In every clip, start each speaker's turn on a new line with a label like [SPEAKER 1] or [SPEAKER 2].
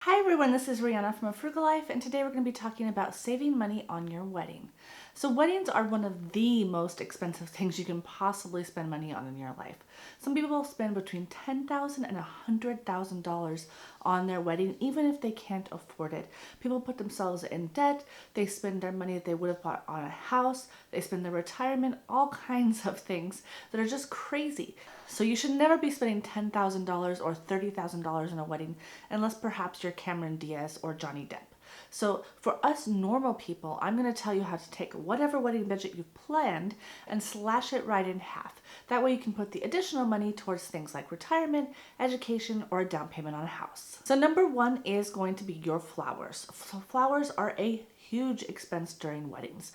[SPEAKER 1] Hi everyone, this is Rihanna from A Frugal Life, and today we're going to be talking about saving money on your wedding. So weddings are one of the most expensive things you can possibly spend money on in your life. Some people spend between $10,000 and $100,000 on their wedding, even if they can't afford it. People put themselves in debt, they spend their money that they would have bought on a house, they spend their retirement, all kinds of things that are just crazy. So you should never be spending $10,000 or $30,000 on a wedding unless perhaps you're Cameron Diaz or Johnny Depp. So for us normal people, I'm going to tell you how to take whatever wedding budget you've planned and slash it right in half. That way you can put the additional money towards things like retirement, education, or a down payment on a house. So number one is going to be your flowers. So flowers are a huge expense during weddings.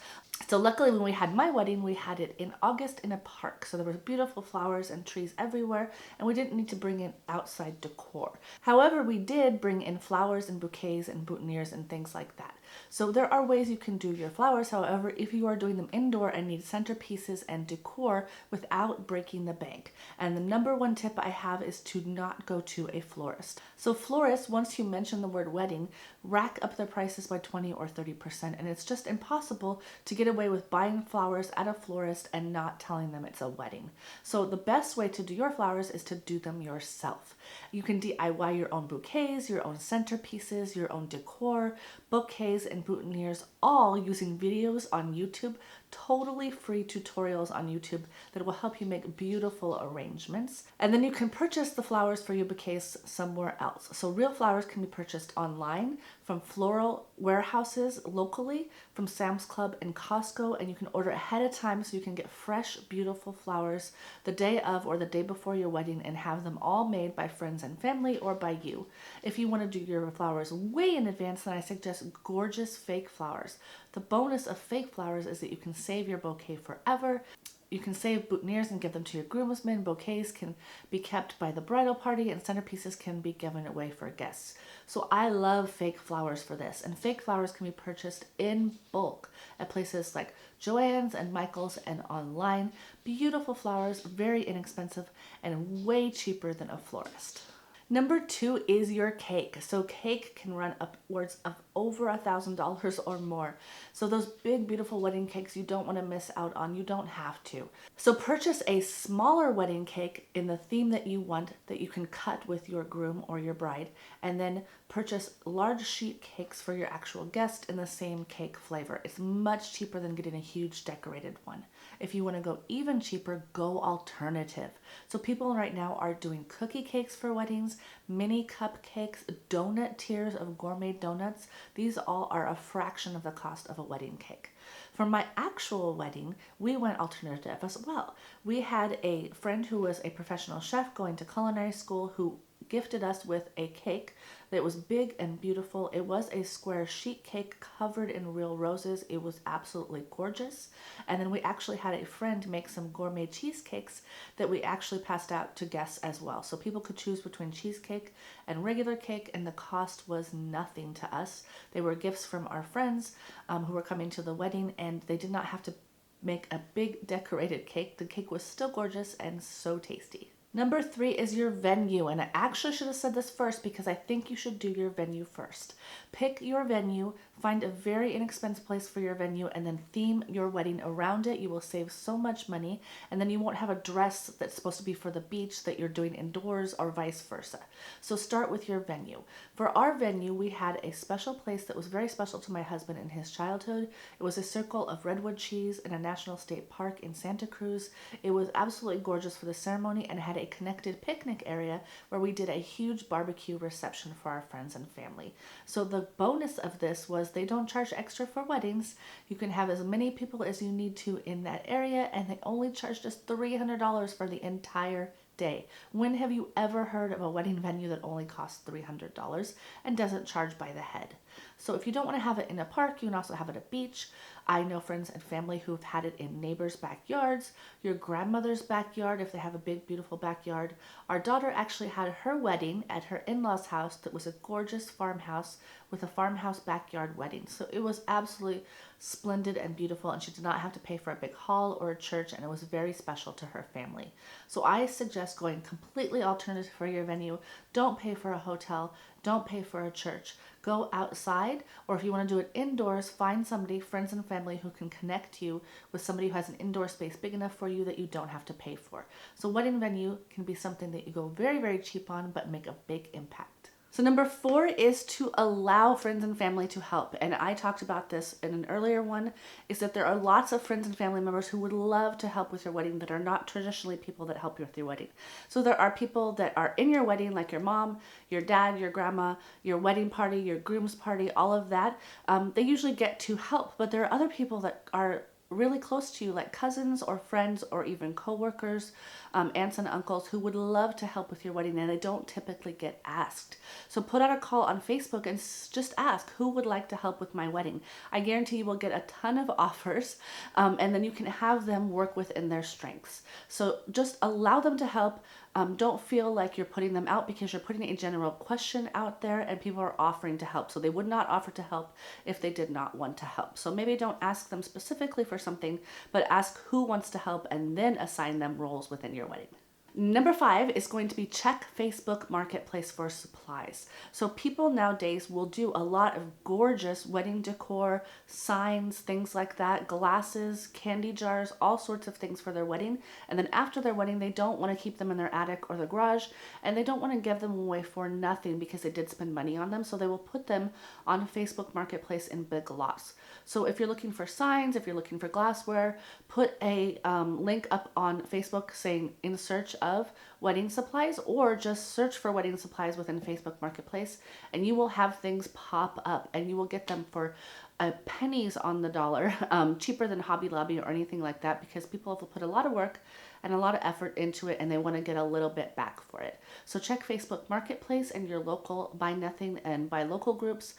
[SPEAKER 1] So luckily when we had my wedding, we had it in August in a park. So there were beautiful flowers and trees everywhere, and we didn't need to bring in outside decor. However, we did bring in flowers and bouquets and boutonnieres and things like that. So there are ways you can do your flowers. However, if you are doing them indoor and need centerpieces and decor without breaking the bank. And the number one tip I have is to not go to a florist. So florists, once you mention the word wedding, rack up their prices by 20 or 30%, and it's just impossible to get away with buying flowers at a florist and not telling them it's a wedding. So the best way to do your flowers is to do them yourself. You can DIY your own bouquets, your own centerpieces, your own decor, bouquets and boutonnieres, all using videos on YouTube, totally free tutorials on YouTube that will help you make beautiful arrangements. And then you can purchase the flowers for your bouquets somewhere else. So real flowers can be purchased online from floral warehouses locally, from Sam's Club and Costco, and you can order ahead of time so you can get fresh, beautiful flowers the day of or the day before your wedding and have them all made by friends and family or by you. If you want to do your flowers way in advance, then I suggest gorgeous fake flowers. The bonus of fake flowers is that you can save your bouquet forever. You can save boutonnieres and give them to your groomsmen. Bouquets can be kept by the bridal party, and centerpieces can be given away for guests. So I love fake flowers for this, and fake flowers can be purchased in bulk at places like Joann's and Michael's and online. Beautiful flowers, very inexpensive, and way cheaper than a florist. Number two is your cake. So cake can run upwards of over $1,000 or more. So those big, beautiful wedding cakes you don't want to miss out on. You don't have to. So purchase a smaller wedding cake in the theme that you want that you can cut with your groom or your bride, and then purchase large sheet cakes for your actual guest in the same cake flavor. It's much cheaper than getting a huge decorated one. If you want to go even cheaper, go alternative. So people right now are doing cookie cakes for weddings, mini cupcakes, donut tiers of gourmet donuts. These all are a fraction of the cost of a wedding cake. For my actual wedding, we went alternative as well. We had a friend who was a professional chef going to culinary school who gifted us with a cake that was big and beautiful. It was a square sheet cake covered in real roses. It was absolutely gorgeous. And then we actually had a friend make some gourmet cheesecakes that we actually passed out to guests as well. So people could choose between cheesecake and regular cake, and the cost was nothing to us. They were gifts from our friends who were coming to the wedding, and they did not have to make a big decorated cake. The cake was still gorgeous and so tasty. Number three is your venue, and I actually should have said this first because I think you should do your venue first. Pick your venue, find a very inexpensive place for your venue, and then theme your wedding around it. You will save so much money, and then you won't have a dress that's supposed to be for the beach that you're doing indoors or vice versa. So start with your venue. For our venue, we had a special place that was very special to my husband in his childhood. It was a circle of redwood trees in a national state park in Santa Cruz. It was absolutely gorgeous for the ceremony and had a connected picnic area where we did a huge barbecue reception for our friends and family. So the bonus of this was they don't charge extra for weddings. You can have as many people as you need to in that area, and they only charged us $300 for the entire day. When have you ever heard of a wedding venue that only costs $300 and doesn't charge by the head? So if you don't want to have it in a park, you can also have it at a beach. I know friends and family who've had it in neighbors' backyards, your grandmother's backyard if they have a big, beautiful backyard. Our daughter actually had her wedding at her in-laws' house that was a gorgeous farmhouse with a farmhouse backyard wedding. So it was absolutely splendid and beautiful, and she did not have to pay for a big hall or a church, and it was very special to her family. So I suggest suggest going completely alternative for your venue. Don't pay for a hotel. Don't pay for a church. Go outside, or if you want to do it indoors, find somebody, friends and family, who can connect you with somebody who has an indoor space big enough for you that you don't have to pay for. So wedding venue can be something that you go very, very cheap on, but make a big impact. So number 4 is to allow friends and family to help. And I talked about this in an earlier one, is that there are lots of friends and family members who would love to help with your wedding that are not traditionally people that help you with your wedding. So there are people that are in your wedding, like your mom, your dad, your grandma, your wedding party, your groom's party, all of that. They usually get to help, but there are other people that are really close to you, like cousins or friends or even coworkers, aunts and uncles, who would love to help with your wedding, and they don't typically get asked. So put out a call on Facebook and just ask, who would like to help with my wedding? I guarantee you will get a ton of offers, and then you can have them work within their strengths. So just allow them to help. Don't feel like you're putting them out, because you're putting a general question out there and people are offering to help. So they would not offer to help if they did not want to help. So maybe don't ask them specifically for something, but ask who wants to help and then assign them roles within your wedding. Number 5 is going to be check Facebook Marketplace for supplies. So people nowadays will do a lot of gorgeous wedding decor, signs, things like that, glasses, candy jars, all sorts of things for their wedding. And then after their wedding, they don't want to keep them in their attic or the garage, and they don't want to give them away for nothing because they did spend money on them. So they will put them on Facebook Marketplace in big lots. So if you're looking for signs, if you're looking for glassware, put a link up on Facebook saying in search of wedding supplies, or just search for wedding supplies within Facebook Marketplace, and you will have things pop up, and you will get them for pennies on the dollar, cheaper than Hobby Lobby or anything like that, because people have put a lot of work and a lot of effort into it, and they want to get a little bit back for it. So check Facebook Marketplace and your local Buy Nothing and Buy Local groups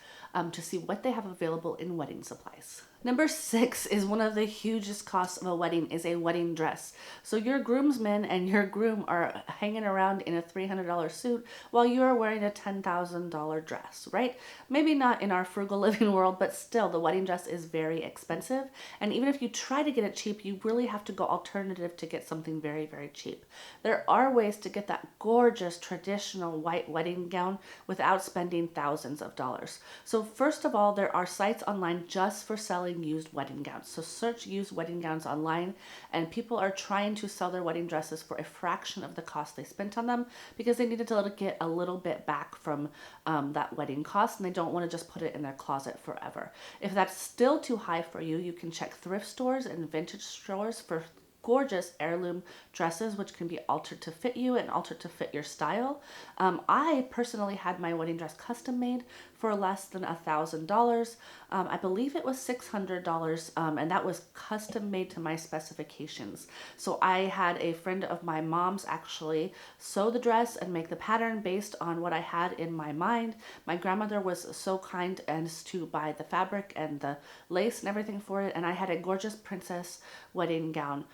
[SPEAKER 1] to see what they have available in wedding supplies. Number 6 is one of the hugest costs of a wedding, is a wedding dress. So your groomsmen and your groom are hanging around in a $300 suit while you are wearing a $10,000 dress, right? Maybe not in our frugal living world, but still the wedding dress is very expensive. And even if you try to get it cheap, you really have to go alternative to get something very, very cheap. There are ways to get that gorgeous traditional white wedding gown without spending thousands of dollars. So first of all, there are sites online just for selling used wedding gowns. So search used wedding gowns online, and people are trying to sell their wedding dresses for a fraction of the cost they spent on them, because they needed to get a little bit back from that wedding cost, and they don't want to just put it in their closet forever. If that's still too high for you, you can check thrift stores and vintage stores for gorgeous heirloom dresses, which can be altered to fit you and altered to fit your style. I personally had my wedding dress custom made for less than $1,000. I believe it was $600, and that was custom made to my specifications. So I had a friend of my mom's actually sew the dress and make the pattern based on what I had in my mind. My grandmother was so kind as to buy the fabric and the lace and everything for it, and I had a gorgeous princess wedding gown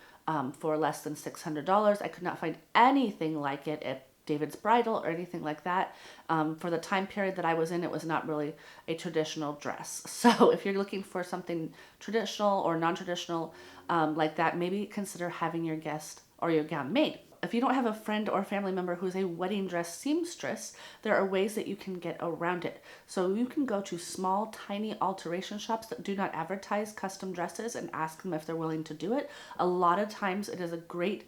[SPEAKER 1] for less than $600. I could not find anything like it at David's Bridal or anything like that. For the time period that I was in, it was not really a traditional dress. So if you're looking for something traditional or non-traditional like that, maybe consider having your guest or your gown made. If you don't have a friend or family member who's a wedding dress seamstress, there are ways that you can get around it. So you can go to small, tiny alteration shops that do not advertise custom dresses and ask them if they're willing to do it. A lot of times it is a great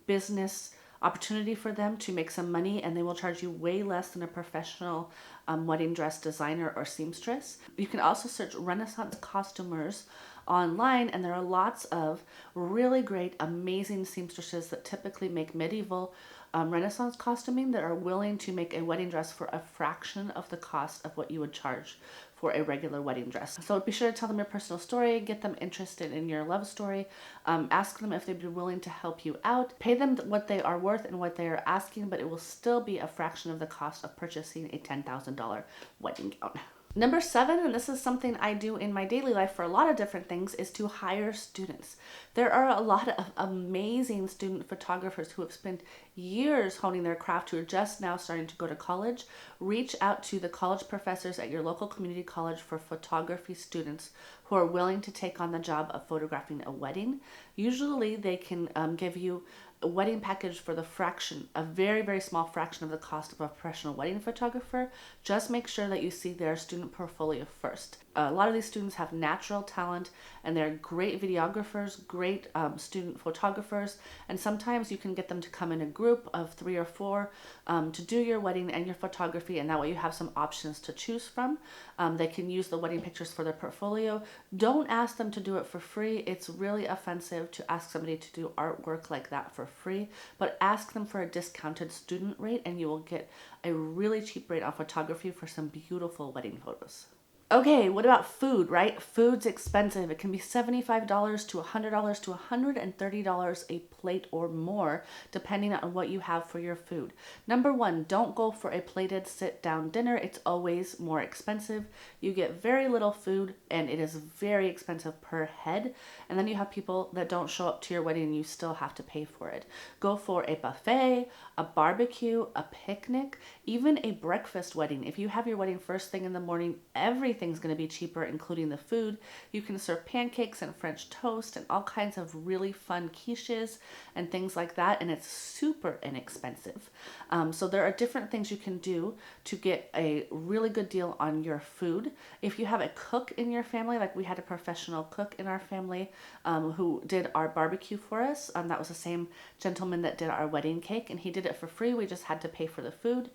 [SPEAKER 1] business opportunity for them to make some money, and they will charge you way less than a professional wedding dress designer or seamstress. You can also search Renaissance costumers online, and there are lots of really great, amazing seamstresses that typically make medieval Renaissance costuming that are willing to make a wedding dress for a fraction of the cost of what you would charge for a regular wedding dress. So be sure to tell them your personal story, get them interested in your love story, ask them if they'd be willing to help you out, pay them what they are worth and what they are asking, but it will still be a fraction of the cost of purchasing a $10,000 wedding gown. Number 7, and this is something I do in my daily life for a lot of different things, is to hire students. There are a lot of amazing student photographers who have spent years honing their craft, who are just now starting to go to college. Reach out to the college professors at your local community college for photography students who are willing to take on the job of photographing a wedding. Usually they can give you wedding package for the fraction, a very, very small fraction of the cost of a professional wedding photographer. Just make sure that you see their student portfolio first. A lot of these students have natural talent and they're great videographers, great student photographers, and sometimes you can get them to come in a group of 3 or 4 to do your wedding and your photography, and that way you have some options to choose from. They can use the wedding pictures for their portfolio. Don't ask them to do it for free. It's really offensive to ask somebody to do artwork like that for free, but ask them for a discounted student rate and you will get a really cheap rate on photography for some beautiful wedding photos. Okay, what about food, right? Food's expensive. It can be $75 to $100 to $130 a plate or more, depending on what you have for your food. Number one, don't go for a plated sit-down dinner. It's always more expensive. You get very little food and it is very expensive per head. And then you have people that don't show up to your wedding and you still have to pay for it. Go for a buffet, a barbecue, a picnic, even a breakfast wedding. If you have your wedding first thing in the morning, everything's going to be cheaper, including the food. You can serve pancakes and French toast and all kinds of really fun quiches and things like that, and it's super inexpensive. So there are different things you can do to get a really good deal on your food. If you have a cook in your family, like we had a professional cook in our family who did our barbecue for us. That was the same gentleman that did our wedding cake, and he did it for free. We just had to pay for the food.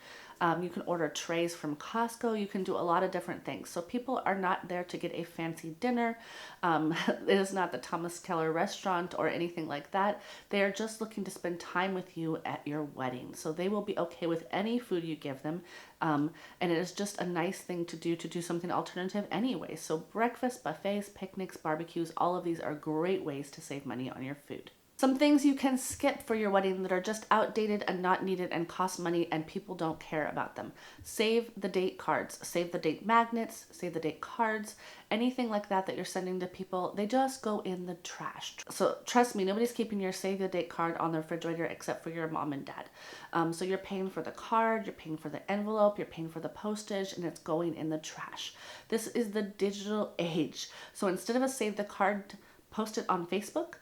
[SPEAKER 1] You can order trays from Costco. You can do a lot of different things. So people are not there to get a fancy dinner. It is not the Thomas Keller restaurant or anything like that. They are just looking to spend time with you at your wedding. So they will be okay with any food you give them. And it is just a nice thing to do something alternative anyway. So breakfast, buffets, picnics, barbecues, all of these are great ways to save money on your food. Some things you can skip for your wedding that are just outdated and not needed and cost money and people don't care about them. Save the date cards, save the date magnets, save the date cards, anything like that that you're sending to people, they just go in the trash. So trust me, nobody's keeping your save the date card on the refrigerator except for your mom and dad. So you're paying for the card, you're paying for the envelope, you're paying for the postage, and it's going in the trash. This is the digital age. So instead of a save the card, post it on Facebook.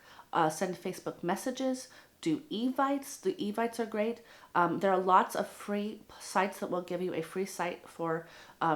[SPEAKER 1] Send Facebook messages, do evites. The evites are great. There are lots of free sites that will give you a free site for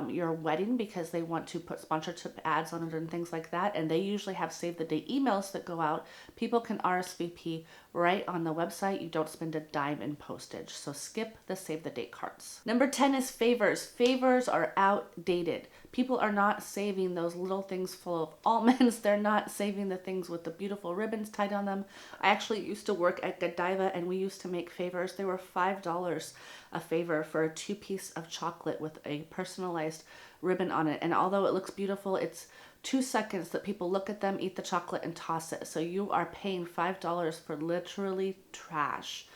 [SPEAKER 1] your wedding because they want to put sponsorship ads on it and things like that. And they usually have save the date emails that go out. People can R.S.V.P right on the website. You don't spend a dime in postage. So skip the save the date cards. Number 10 is favors. Favors are outdated. People are not saving those little things full of almonds. They're not saving the things with the beautiful ribbons tied on them. I actually used to work at Godiva and we used to make favors. They were $5 a favor for a 2-piece of chocolate with a personalized ribbon on it. And although it looks beautiful, it's 2 seconds that people look at them, eat the chocolate, and toss it. So you are paying $5 for literally trash.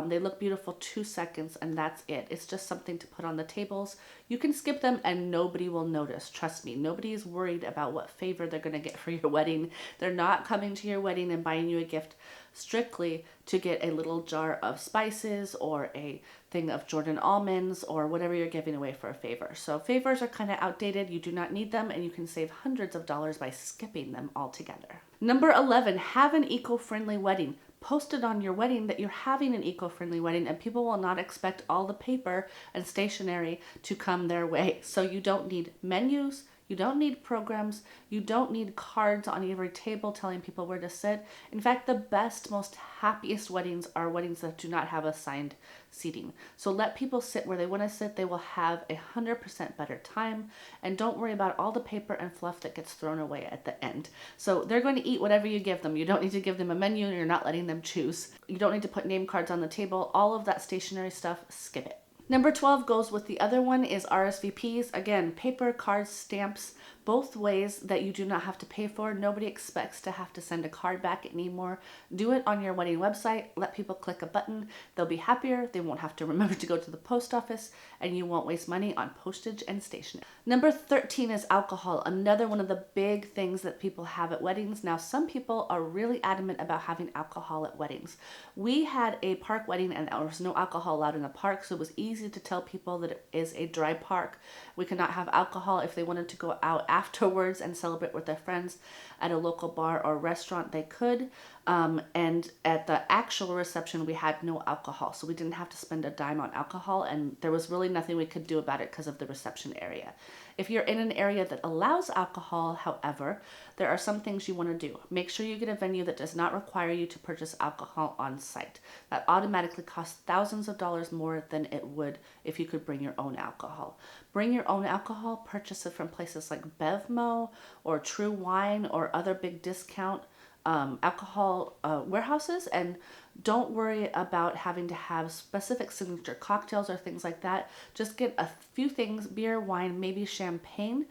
[SPEAKER 1] They look beautiful 2 seconds and that's it. It's just something to put on the tables. You can skip them and nobody will notice. Trust me, nobody is worried about what favor they're going to get for your wedding. They're not coming to your wedding and buying you a gift strictly to get a little jar of spices or a thing of Jordan almonds or whatever you're giving away for a favor. So favors are kind of outdated. You do not need them and you can save hundreds of dollars by skipping them altogether. Number 11, have an eco-friendly wedding. Post it on your wedding that you're having an eco-friendly wedding and people will not expect all the paper and stationery to come their way. So you don't need menus, you don't need programs, you don't need cards on every table telling people where to sit. In fact, the best, most happiest weddings are weddings that do not have assigned seating. So let people sit where they want to sit. They will have 100% better time. And don't worry about all the paper and fluff that gets thrown away at the end. So they're going to eat whatever you give them. You don't need to give them a menu and you're not letting them choose. You don't need to put name cards on the table. All of that stationery stuff, skip it. Number 12 goes with the other one is RSVPs. Again, paper, cards, stamps, both ways that you do not have to pay for. Nobody expects to have to send a card back anymore. Do it on your wedding website. Let people click a button. They'll be happier. They won't have to remember to go to the post office and you won't waste money on postage and stationery. Number 13 is alcohol. Another one of the big things that people have at weddings. Now, some people are really adamant about having alcohol at weddings. We had a park wedding and there was no alcohol allowed in the park, so it was easy to tell people that it is a dry park. We could not have alcohol. If they wanted to go out afterwards and celebrate with their friends at a local bar or restaurant, they could. And at the actual reception, we had no alcohol, so we didn't have to spend a dime on alcohol, and there was really nothing we could do about it because of the reception area. If you're in an area that allows alcohol, however, there are some things you want to do. Make sure you get a venue that does not require you to purchase alcohol on site. That automatically costs thousands of dollars more than it would if you could bring your own alcohol. Bring your own alcohol, purchase it from places like Bevmo or True Wine or other big discount alcohol warehouses, and don't worry about having to have specific signature cocktails or things like that. Just get a few things, beer, wine, maybe champagne,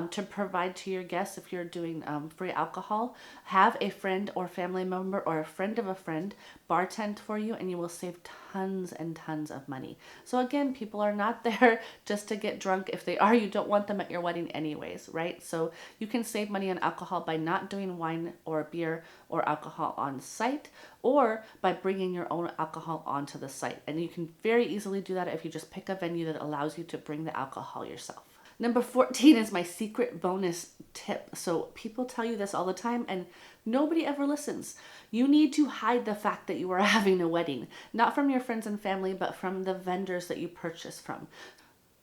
[SPEAKER 1] to provide to your guests if you're doing free alcohol. Have a friend or family member or a friend of a friend bartend for you, and you will save tons and tons of money. So again, people are not there just to get drunk. If they are, you don't want them at your wedding anyways, right? So you can save money on alcohol by not doing wine or beer or alcohol on site, or by bringing your own alcohol onto the site. And you can very easily do that if you just pick a venue that allows you to bring the alcohol yourself. Number 14 is my secret bonus tip. So people tell you this all the time and nobody ever listens. You need to hide the fact that you are having a wedding, not from your friends and family, but from the vendors that you purchase from.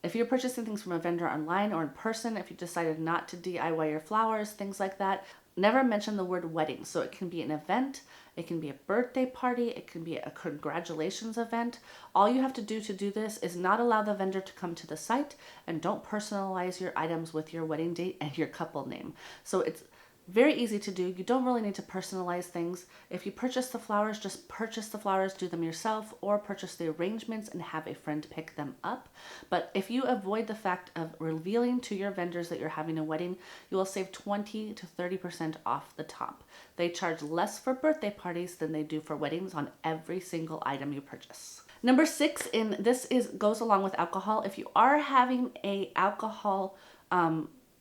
[SPEAKER 1] If you're purchasing things from a vendor online or in person, if you decided not to DIY your flowers, things like that, never mention the word wedding. So it can be an event, it can be a birthday party, it can be a congratulations event. All you have to do this is not allow the vendor to come to the site, and don't personalize your items with your wedding date and your couple name. So it's very easy to do. You don't really need to personalize things. If you purchase the flowers, just purchase the flowers, do them yourself, or purchase the arrangements and have a friend pick them up. But if you avoid the fact of revealing to your vendors that you're having a wedding, you will save 20 to 30% off the top. They charge less for birthday parties than they do for weddings on every single item you purchase. Number 6, and this goes along with alcohol. If you are having a alcohol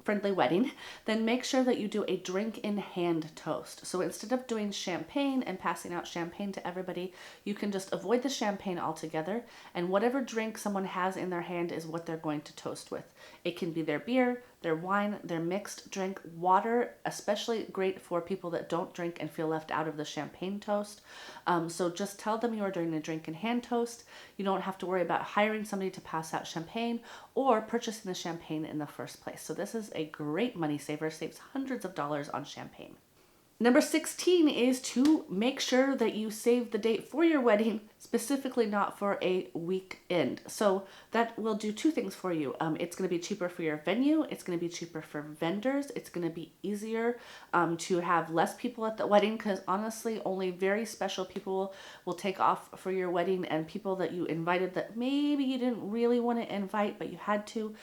[SPEAKER 1] friendly wedding, then make sure that you do a drink in hand toast. So instead of doing champagne and passing out champagne to everybody, you can just avoid the champagne altogether, and whatever drink someone has in their hand is what they're going to toast with. It can be their beer, their wine, their mixed drink, water, especially great for people that don't drink and feel left out of the champagne toast. So just tell them you are doing a drink in hand toast. You don't have to worry about hiring somebody to pass out champagne or purchasing the champagne in the first place. So this is a great money saver, saves hundreds of dollars on champagne. Number 16 is to make sure that you save the date for your wedding, specifically not for a weekend. So that will do two things for you. It's going to be cheaper for your venue. It's going to be cheaper for vendors. It's going to be easier to have less people at the wedding, because honestly, only very special people will take off for your wedding, and people that you invited that maybe you didn't really want to invite, but you had to,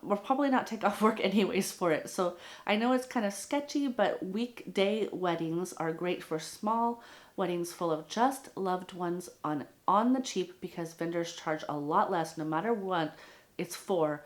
[SPEAKER 1] will probably not take off work anyways for it. So I know it's kind of sketchy, but weekday weddings are great for small weddings full of just loved ones on the cheap, because vendors charge a lot less no matter what it's for,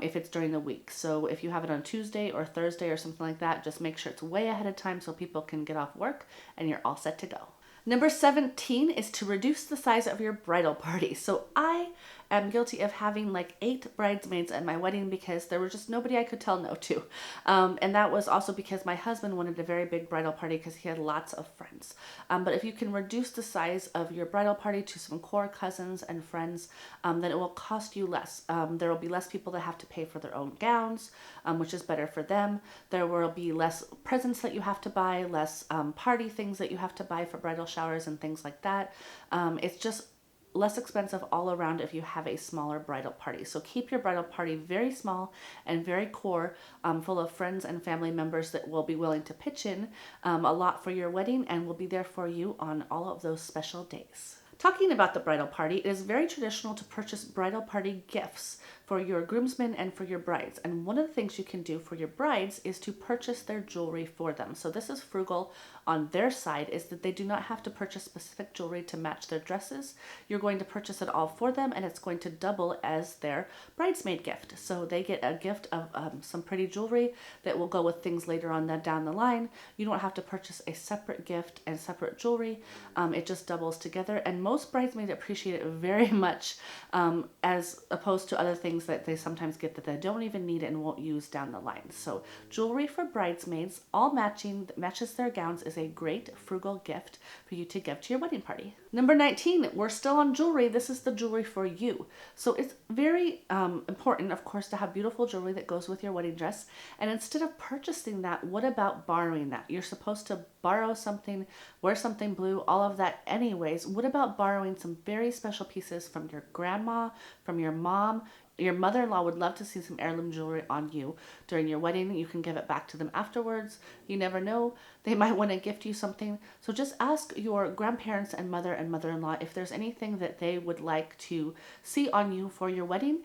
[SPEAKER 1] if it's during the week. So if you have it on Tuesday or Thursday or something like that, just make sure it's way ahead of time so people can get off work and you're all set to go. Number 17 is to reduce the size of your bridal party. So I am guilty of having like 8 bridesmaids at my wedding because there was just nobody I could tell no to. And that was also because my husband wanted a very big bridal party because he had lots of friends. But if you can reduce the size of your bridal party to some core cousins and friends, then it will cost you less. There will be less people that have to pay for their own gowns, which is better for them. There will be less presents that you have to buy, less party things that you have to buy for bridal showers and things like that. It's just less expensive all around if you have a smaller bridal party. So keep your bridal party very small and very core, full of friends and family members that will be willing to pitch in a lot for your wedding and will be there for you on all of those special days. Talking about the bridal party, it is very traditional to purchase bridal party gifts for your groomsmen and for your brides. And one of the things you can do for your brides is to purchase their jewelry for them. So this is frugal on their side, is that they do not have to purchase specific jewelry to match their dresses. You're going to purchase it all for them, and it's going to double as their bridesmaid gift. So they get a gift of some pretty jewelry that will go with things later on down the line. You don't have to purchase a separate gift and separate jewelry. It just doubles together, and most bridesmaids appreciate it very much, as opposed to other things things that they sometimes get that they don't even need and won't use down the line. So jewelry for bridesmaids, all matching, that matches their gowns, is a great frugal gift for you to give to your wedding party. Number 19, we're still on jewelry. This is the jewelry for you. So it's very important, of course, to have beautiful jewelry that goes with your wedding dress. And instead of purchasing that, what about borrowing that? You're supposed to borrow something, wear something blue, all of that anyways. What about borrowing some very special pieces from your grandma, from your mom? Your mother-in-law would love to see some heirloom jewelry on you during your wedding. You can give it back to them afterwards. You never know. They might want to gift you something. So just ask your grandparents and mother and mother-in-law if there's anything that they would like to see on you for your wedding.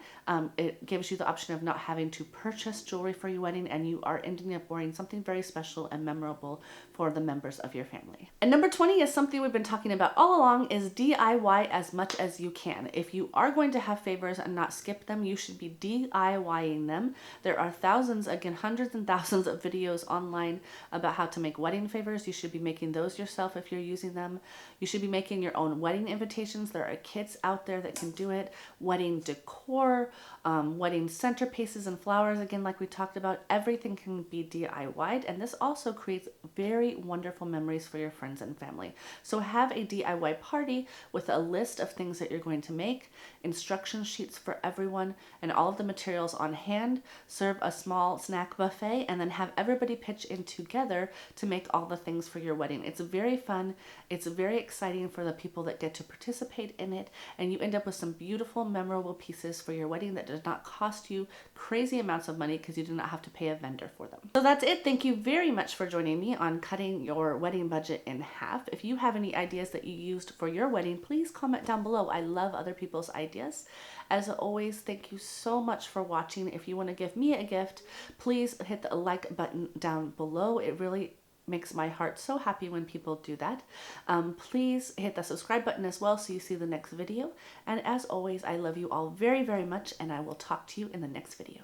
[SPEAKER 1] It gives you the option of not having to purchase jewelry for your wedding, and you are ending up wearing something very special and memorable for the members of your family. And number 20 is something we've been talking about all along, is DIY as much as you can. If you are going to have favors and not skip them, you should be DIYing them. There are thousands, again, hundreds and thousands of videos online about how to make wedding favors. You should be making those yourself if you're using them. You should be making your own wedding invitations. There are kits out there that can do it. Wedding decor, wedding centerpieces and flowers, again, like we talked about, everything can be DIY'd, and this also creates very wonderful memories for your friends and family. So have a DIY party with a list of things that you're going to make, instruction sheets for everyone, and all of the materials on hand. Serve a small snack buffet, and then have everybody pitch in together to make all the things for your wedding. It's very fun. It's very exciting for the people that get to participate in it, and you end up with some beautiful, memorable pieces for your wedding that does not cost you crazy amounts of money because you do not have to pay a vendor for them. So that's it. Thank you very much for joining me on cutting your wedding budget in half. If you have any ideas that you used for your wedding, please comment down below. I love other people's ideas. As always, thank you so much for watching. If you want to give me a gift, please hit the like button down below. It really makes my heart so happy when people do that. Please hit the subscribe button as well so you see the next video. And as always, I love you all very, very much, and I will talk to you in the next video.